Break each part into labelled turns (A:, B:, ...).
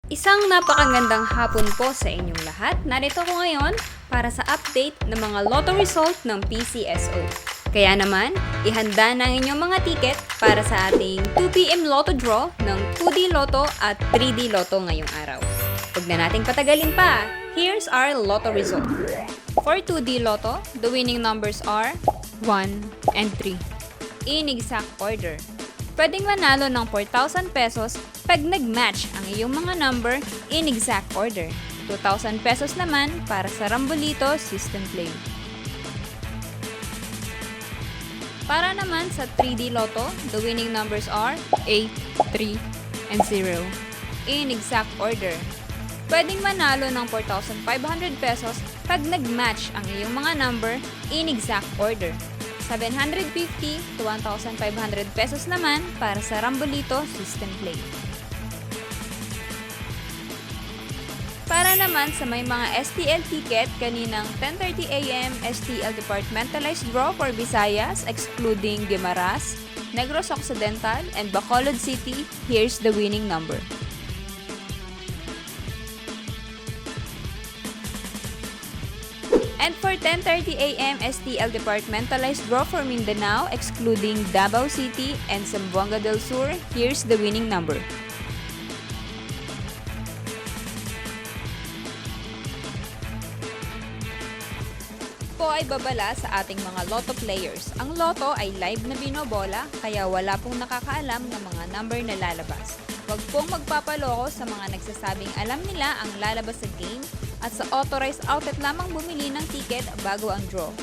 A: Isang napakagandang hapon po sa inyong lahat. Narito ko ngayon para sa update ng mga lotto result ng PCSO. Kaya naman, ihanda na ang inyong mga ticket para sa ating 2pm lotto draw ng 2D Lotto at 3D Lotto ngayong araw. Huwag na nating patagalin pa. Here's our lotto result. For 2D Lotto, the winning numbers are 1 and 3. In exact order. Pwedeng manalo ng 4,000 pesos pag nag-match ang iyong mga number in exact order. 2,000 pesos naman para sa Rambolito System Play. Para naman sa 3D Lotto, the winning numbers are 8, 3, and 0. In exact order. Pwedeng manalo ng 4,500 pesos pag nag-match ang iyong mga number in exact order. 750 to 1,500 pesos naman para sa Rambolito System Play. Para naman sa may mga STL ticket, kaninang 10:30 AM STL Departmentalized Draw for Visayas excluding Guimaras, Negros Occidental, and Bacolod City, here's the winning number. And for 10:30 AM STL Departmentalized Draw for Mindanao excluding Davao City and Zamboanga del Sur, here's the winning number. Po ay babala sa ating mga lotto players. Ang lotto ay live na binobola kaya wala pong nakakaalam ng mga number na lalabas. Huwag pong magpapaloko sa mga nagsasabing alam nila ang lalabas sa game at sa authorized outlet lamang bumili ng ticket bago ang draw.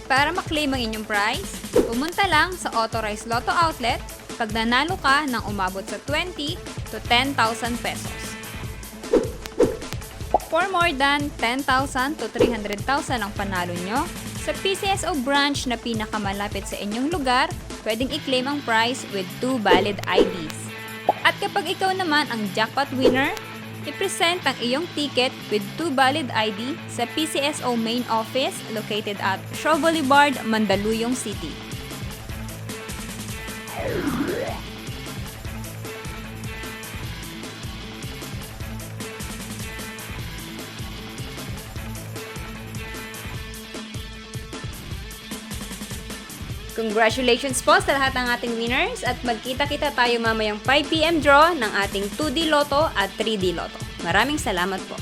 A: Para maklaim ang inyong prize, pumunta lang sa authorized lotto outlet pag nanalo ka ng umabot sa 20 to 10,000 pesos. For more than 10,000 to 300,000 ang panalo nyo, sa PCSO branch na pinakamalapit sa inyong lugar, pwedeng i-claim ang prize with 2 valid IDs. At kapag ikaw naman ang jackpot winner, i-present ang iyong ticket with 2 valid ID sa PCSO main office located at Shaw Boulevard, Mandaluyong City. Congratulations po sa lahat ng ating winners at magkita-kita tayo mamayang 5pm draw ng ating 2D Lotto at 3D Lotto. Maraming salamat po.